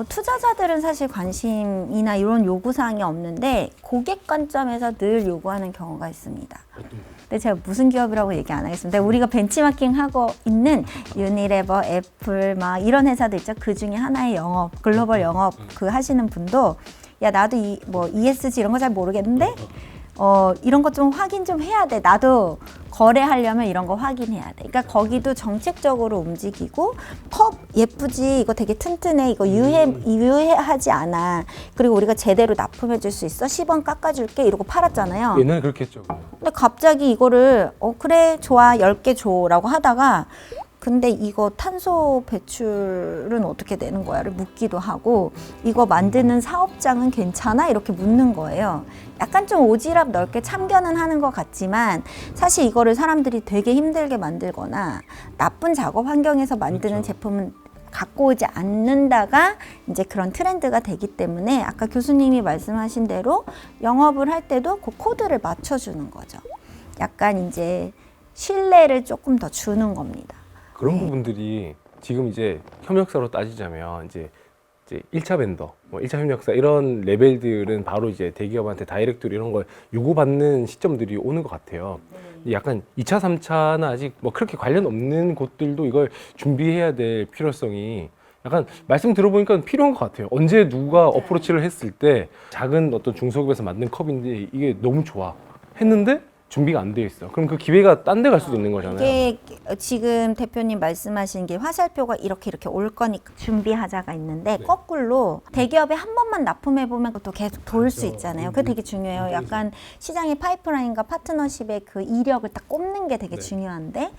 투자자들은 사실 관심이나 이런 요구사항이 없는데 고객 관점에서 늘 요구하는 경우가 있습니다. 근데 제가 무슨 기업이라고 얘기 안 하겠습니다. 우리가 벤치마킹하고 있는 유니레버, 애플 막 이런 회사들 있죠. 그 중에 하나의 영업, 글로벌 영업 그 하시는 분도 야 나도 뭐 ESG 이런 거 잘 모르겠는데 이런 거 좀 확인 좀 해야 돼. 나도 거래하려면 이런 거 확인해야 돼. 그러니까 거기도 정책적으로 움직이고 컵 예쁘지, 이거 되게 튼튼해, 이거 유해하지 않아. 그리고 우리가 제대로 납품해 줄 수 있어. 10원 깎아줄게 이러고 팔았잖아요. 옛날에 그렇게 했죠. 근데 갑자기 이거를 그래 좋아 10개 줘 라고 하다가 근데 이거 탄소 배출은 어떻게 되는 거야를 묻기도 하고 이거 만드는 사업장은 괜찮아? 이렇게 묻는 거예요. 약간 좀 오지랖 넓게 참견은 하는 것 같지만 사실 이거를 사람들이 되게 힘들게 만들거나 나쁜 작업 환경에서 만드는 그렇죠. 제품은 갖고 오지 않는다가 이제 그런 트렌드가 되기 때문에 아까 교수님이 말씀하신 대로 영업을 할 때도 그 코드를 맞춰주는 거죠. 약간 이제 신뢰를 조금 더 주는 겁니다. 그런 네. 부분들이 지금 이제 협력사로 따지자면 이제 1차 벤더, 뭐 1차 협력사 이런 레벨들은 바로 이제 대기업한테 다이렉트로 이런 걸 요구받는 시점들이 오는 것 같아요. 약간 2차, 3차는 아직 뭐 그렇게 관련 없는 곳들도 이걸 준비해야 될 필요성이 약간 말씀 들어보니까 필요한 것 같아요. 언제 누가 어프로치를 했을 때 작은 어떤 중소기업에서 만든 컵인데 이게 너무 좋아 했는데 준비가 안 돼 있어. 그럼 그 기회가 딴 데 갈 수도 있는 거잖아요. 이게 지금 대표님 말씀하신 게 화살표가 이렇게 올 거니까 준비하자가 있는데 거꾸로 대기업에 한 번만 납품해 보면 그것도 계속 돌 수 있잖아요. 그게 되게 중요해요. 약간 시장의 파이프라인과 파트너십의 그 이력을 딱 꼽는 게 되게 중요한데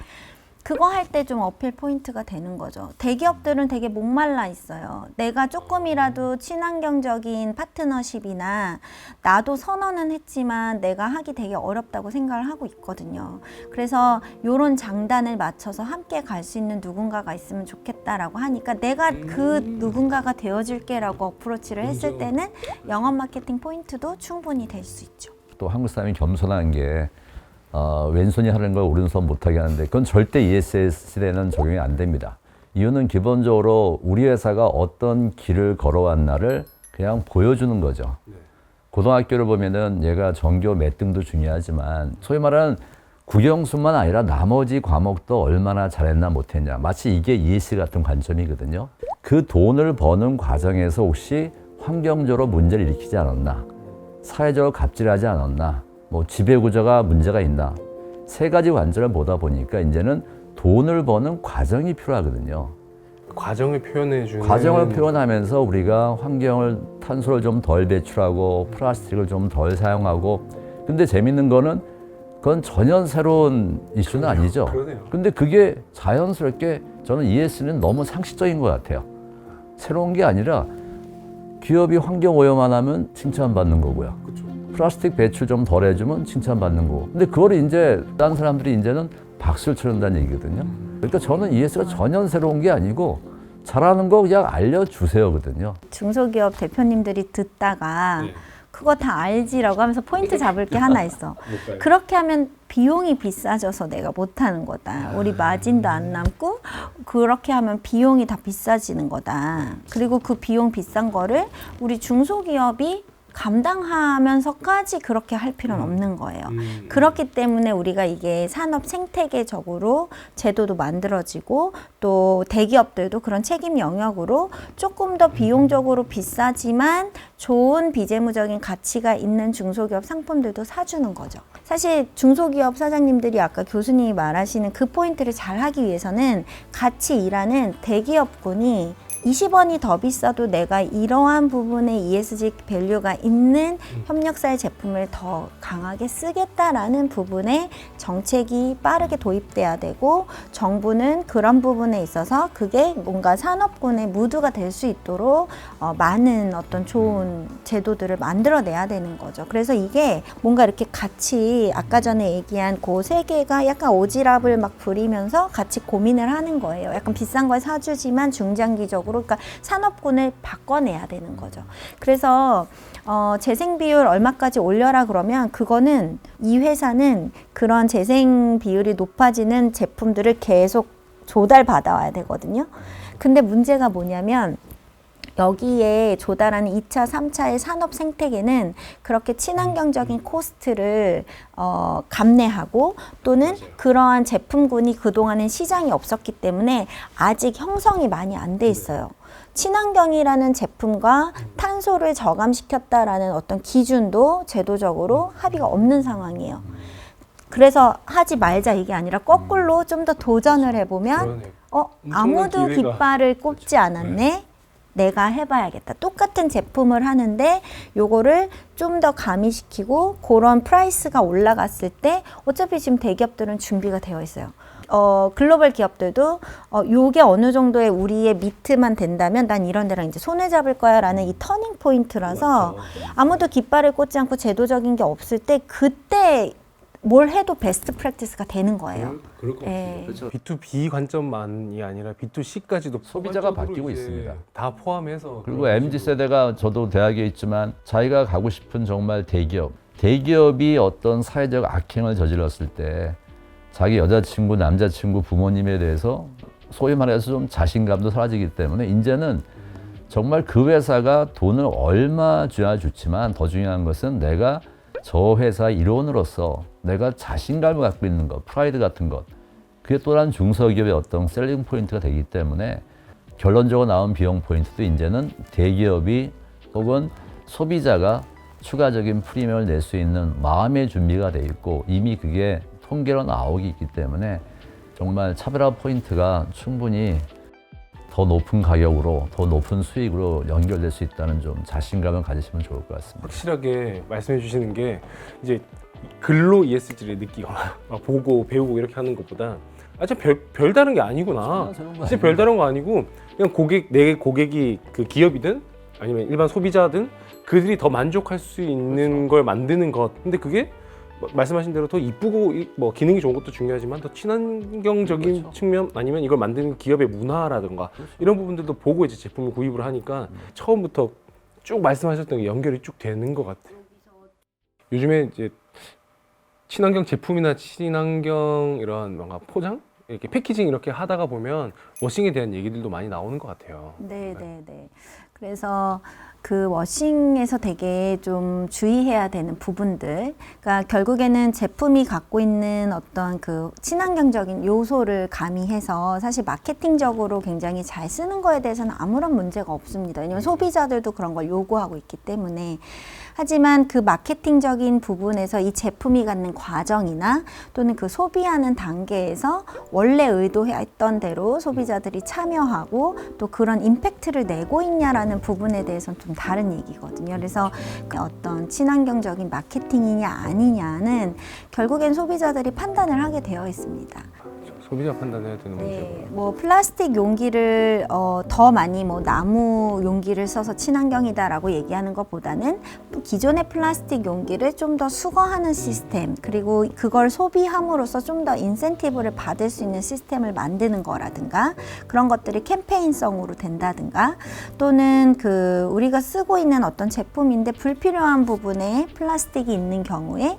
그거 할 때 좀 어필 포인트가 되는 거죠. 대기업들은 되게 목말라 있어요. 내가 조금이라도 친환경적인 파트너십이나 나도 선언은 했지만 내가 하기 되게 어렵다고 생각을 하고 있거든요. 그래서 이런 장단을 맞춰서 함께 갈 수 있는 누군가가 있으면 좋겠다라고 하니까 내가 그 누군가가 되어줄게라고 어프로치를 했을 때는 영업 마케팅 포인트도 충분히 될 수 있죠. 또 한국 사람이 겸손한 게 왼손이 하는 걸 오른손 못하게 하는데 그건 절대 ESG에는 적용이 안 됩니다. 이유는 기본적으로 우리 회사가 어떤 길을 걸어왔나를 그냥 보여주는 거죠. 고등학교를 보면은 얘가 전교 몇 등도 중요하지만 소위 말하는 국영수만 아니라 나머지 과목도 얼마나 잘했나 못했냐. 마치 이게 ESG 같은 관점이거든요. 그 돈을 버는 과정에서 혹시 환경적으로 문제를 일으키지 않았나, 사회적으로 갑질하지 않았나, 뭐 지배구조가 문제가 있나, 세 가지 관점을 보다 보니까 이제는 돈을 버는 과정이 필요하거든요. 과정을 표현해주는 과정을 표현하면서 우리가 환경을 탄소를 좀 덜 배출하고 플라스틱을 좀 덜 사용하고, 근데 재밌는 거는 그건 전혀 새로운 이슈는 아니죠. 그러네요. 근데 그게 자연스럽게 저는 ESG는 너무 상식적인 것 같아요. 새로운 게 아니라 기업이 환경 오염만 하면 칭찬받는 거고요. 그렇죠. 플라스틱 배출 좀 덜 해주면 칭찬받는 거고. 근데 그걸 이제 다른 사람들이 이제는 박수를 쳐준다는 얘기거든요. 그러니까 저는 ESG가 전혀 새로운 게 아니고 잘하는 거 그냥 알려주세요거든요. 중소기업 대표님들이 듣다가 그거 다 알지라고 하면서 포인트 잡을 게 하나 있어. 그렇게 하면 비용이 비싸져서 내가 못하는 거다. 우리 마진도 안 남고 그렇게 하면 비용이 다 비싸지는 거다. 그리고 그 비용 비싼 거를 우리 중소기업이 감당하면서까지 그렇게 할 필요는 없는 거예요. 그렇기 때문에 우리가 이게 산업 생태계적으로 제도도 만들어지고 또 대기업들도 그런 책임 영역으로 조금 더 비용적으로 비싸지만 좋은 비재무적인 가치가 있는 중소기업 상품들도 사주는 거죠. 사실 중소기업 사장님들이 아까 교수님이 말하시는 그 포인트를 잘 하기 위해서는 같이 일하는 대기업군이 20원이 더 비싸도 내가 이러한 부분에 ESG 밸류가 있는 협력사의 제품을 더 강하게 쓰겠다라는 부분에 정책이 빠르게 도입돼야 되고 정부는 그런 부분에 있어서 그게 뭔가 산업군의 무드가 될 수 있도록 많은 어떤 좋은 제도들을 만들어내야 되는 거죠. 그래서 이게 뭔가 이렇게 같이 아까 전에 얘기한 그 세 개가 약간 오지랖을 막 부리면서 같이 고민을 하는 거예요. 약간 비싼 걸 사주지만 중장기적으로 전체적으로 그러니까 산업군을 바꿔내야 되는 거죠. 그래서 재생 비율 얼마까지 올려라 그러면 그거는 이 회사는 그런 재생 비율이 높아지는 제품들을 계속 조달받아와야 되거든요. 근데 문제가 뭐냐면 여기에 조달하는 2차, 3차의 산업 생태계는 그렇게 친환경적인 코스트를 감내하고 또는 그러한 제품군이 그동안은 시장이 없었기 때문에 아직 형성이 많이 안 돼 있어요. 친환경이라는 제품과 탄소를 저감시켰다라는 어떤 기준도 제도적으로 합의가 없는 상황이에요. 그래서 하지 말자 이게 아니라 거꾸로 좀 더 도전을 해보면 아무도 기회가. 깃발을 꼽지 않았네. 내가 해봐야겠다. 똑같은 제품을 하는데 요거를 좀 더 가미시키고 그런 프라이스가 올라갔을 때 어차피 지금 대기업들은 준비가 되어 있어요. 글로벌 기업들도 요게 어느 정도의 우리의 미트만 된다면 난 이런 데랑 이제 손을 잡을 거야 라는 이 터닝 포인트라서 아무도 깃발을 꽂지 않고 제도적인 게 없을 때 그때 뭘 해도 베스트 프랙티스가 되는 거예요. 그럴 것 같아요. 예. 그렇죠. B2B 관점만이 아니라 B2C까지도 소비자가 포괄적으로 바뀌고 이제 있습니다. 다 포함해서 그리고 그런 MZ 식으로. 세대가 저도 대학에 있지만 자기가 가고 싶은 정말 대기업이 어떤 사회적 악행을 저질렀을 때 자기 여자친구, 남자친구, 부모님에 대해서 소위 말해서 좀 자신감도 사라지기 때문에 이제는 정말 그 회사가 돈을 얼마 줘야 좋지만 더 중요한 것은 내가 저 회사 일원으로서 내가 자신감을 갖고 있는 것, 프라이드 같은 것, 그게 또한 중소기업의 어떤 셀링 포인트가 되기 때문에 결론적으로 나온 비용 포인트도 이제는 대기업이 혹은 소비자가 추가적인 프리미엄을 낼 수 있는 마음의 준비가 돼 있고 이미 그게 통계로 나오기 있기 때문에 정말 차별화 포인트가 충분히 더 높은 가격으로 더 높은 수익으로 연결될 수 있다는 좀 자신감을 가지시면 좋을 것 같습니다. 확실하게 말씀해 주시는 게 이제 글로 ESG를 느끼거나 막 보고 배우고 이렇게 하는 것보다 진짜 별다른 게 아니구나. 진짜 별다른 거 아니고 그냥 내 고객이 그 기업이든 아니면 일반 소비자든 그들이 더 만족할 수 있는 걸 만드는 것. 근데 그게 말씀하신 대로 더 이쁘고 뭐 기능이 좋은 것도 중요하지만 더 친환경적인 측면 아니면 이걸 만드는 기업의 문화라든가 이런 부분들도 보고 이제 제품을 구입을 하니까 처음부터 쭉 말씀하셨던 게 연결이 쭉 되는 것 같아요. 요즘에 이제 친환경 제품이나 친환경 이런 뭔가 포장 이렇게 패키징 이렇게 하다가 보면 워싱에 대한 얘기들도 많이 나오는 것 같아요. 네. 그래서 그 워싱에서 되게 좀 주의해야 되는 부분들, 그러니까 결국에는 제품이 갖고 있는 어떤 그 친환경적인 요소를 가미해서 사실 마케팅적으로 굉장히 잘 쓰는 거에 대해서는 아무런 문제가 없습니다. 왜냐하면 소비자들도 그런 걸 요구하고 있기 때문에. 하지만 그 마케팅적인 부분에서 이 제품이 갖는 과정이나 또는 그 소비하는 단계에서 원래 의도했던 대로 소비자들이 참여하고 또 그런 임팩트를 내고 있냐라는 부분에 대해서는 좀 다른 얘기거든요. 그래서 그 어떤 친환경적인 마케팅이냐 아니냐는 결국엔 소비자들이 판단을 하게 되어 있습니다. 소비자 판단해야 되는 문제고. 네, 뭐 플라스틱 용기를 더 많이 뭐 나무 용기를 써서 친환경이다라고 얘기하는 것보다는 기존의 플라스틱 용기를 좀 더 수거하는 시스템 그리고 그걸 소비함으로써 좀 더 인센티브를 받을 수 있는 시스템을 만드는 거라든가 그런 것들이 캠페인성으로 된다든가 또는 그 우리가 쓰고 있는 어떤 제품인데 불필요한 부분에 플라스틱이 있는 경우에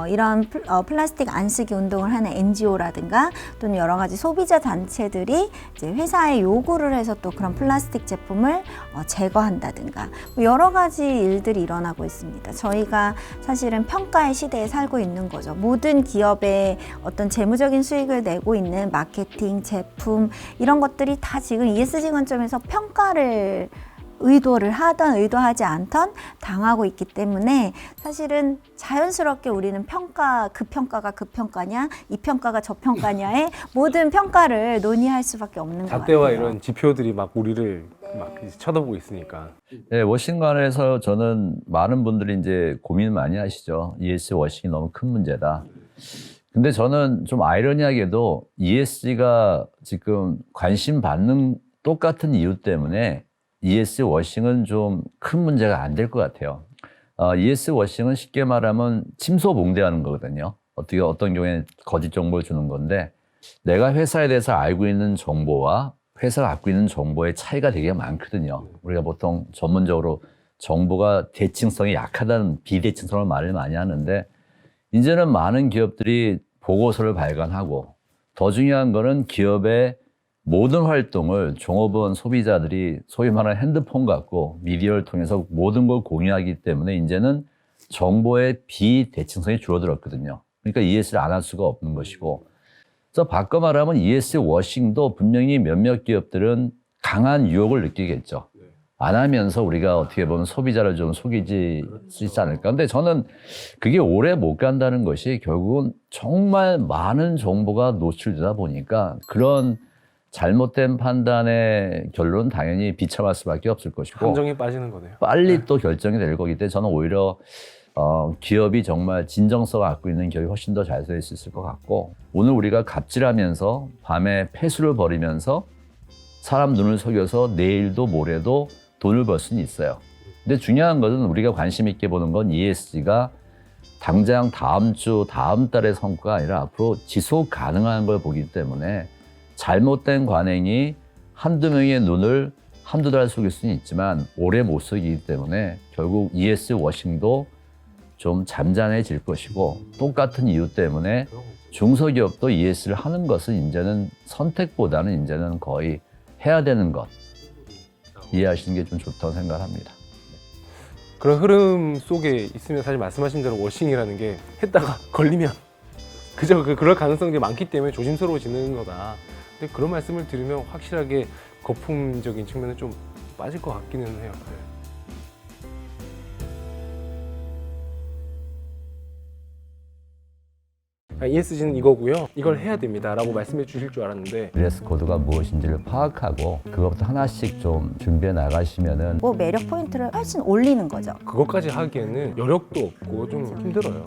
이런 플라스틱 안 쓰기 운동을 하는 NGO라든가 또는 여러 가지 소비자 단체들이 이제 회사에 요구를 해서 또 그런 플라스틱 제품을 제거한다든가 여러 가지 일들이 일어나고 있습니다. 저희가 사실은 평가의 시대에 살고 있는 거죠. 모든 기업의 어떤 재무적인 수익을 내고 있는 마케팅, 제품 이런 것들이 다 지금 ESG 관점에서 평가를 의도를 하던 의도하지 않던 당하고 있기 때문에 사실은 자연스럽게 우리는 그 평가가 그 평가냐 이 평가가 저 평가냐의 모든 평가를 논의할 수밖에 없는 것 같아요. 잣대와 이런 지표들이 막 우리를 막 쳐다보고 있으니까. 네, 워싱관에서 저는 많은 분들이 이제 고민 많이 하시죠. ESG 워싱이 너무 큰 문제다. 근데 저는 좀 아이러니하게도 ESG가 지금 관심 받는 똑같은 이유 때문에 ESG 워싱은 좀 큰 문제가 안 될 것 같아요. ESG 워싱은 쉽게 말하면 침소봉대하는 거거든요. 어떤 경우에는 거짓 정보를 주는 건데 내가 회사에 대해서 알고 있는 정보와 회사가 갖고 있는 정보의 차이가 되게 많거든요. 우리가 보통 전문적으로 정보가 대칭성이 약하다는 비대칭성을 말을 많이 하는데 이제는 많은 기업들이 보고서를 발간하고 더 중요한 거는 기업의 모든 활동을 종업원 소비자들이 소위 말하는 핸드폰 갖고 미디어를 통해서 모든 걸 공유하기 때문에 이제는 정보의 비대칭성이 줄어들었거든요. 그러니까 ES를 안 할 수가 없는 것이고, 그래서 바꿔 말하면 ES 워싱도 분명히 몇몇 기업들은 강한 유혹을 느끼겠죠. 안 하면서 우리가 어떻게 보면 소비자를 좀 속이지 수 있지 않을까. 근데 저는 그게 오래 못 간다는 것이 결국은 정말 많은 정보가 노출되다 보니까 그런 잘못된 판단의 결론은 당연히 비참할 수밖에 없을 것이고 함정에 빠지는 거네요. 빨리 또 결정이 될 거기 때문에 저는 오히려 기업이 정말 진정성을 갖고 있는 기업이 훨씬 더 잘 될 수 있을 것 같고, 오늘 우리가 갑질하면서 밤에 패수를 벌이면서 사람 눈을 속여서 내일도 모레도 돈을 벌 수는 있어요. 근데 중요한 것은 우리가 관심 있게 보는 건 ESG가 당장 다음 주, 다음 달의 성과가 아니라 앞으로 지속 가능한 걸 보기 때문에 잘못된 관행이 한두 명의 눈을 한두 달 속일 수는 있지만 오래 못 속이기 때문에 결국 ES 워싱도 좀 잠잠해질 것이고, 똑같은 이유 때문에 중소기업도 ES를 하는 것은 이제는 선택보다는 이제는 거의 해야 되는 것 이해하시는 게 좀 좋다고 생각합니다. 그런 흐름 속에 있으면 사실 말씀하신 대로 워싱이라는 게 했다가 걸리면 그저 그럴 가능성이 많기 때문에 조심스러워지는 거다. 근데 그런 말씀을 들으면 확실하게 거품적인 측면은 좀 빠질 것 같기는 해요. ESG는 이거고요. 이걸 해야 됩니다라고 말씀해 주실 줄 알았는데 드레스 코드가 무엇인지를 파악하고 그것부터 하나씩 좀 준비해 나가시면은 뭐 매력 포인트를 훨씬 올리는 거죠. 그것까지 하기에는 여력도 없고 좀 힘들어요.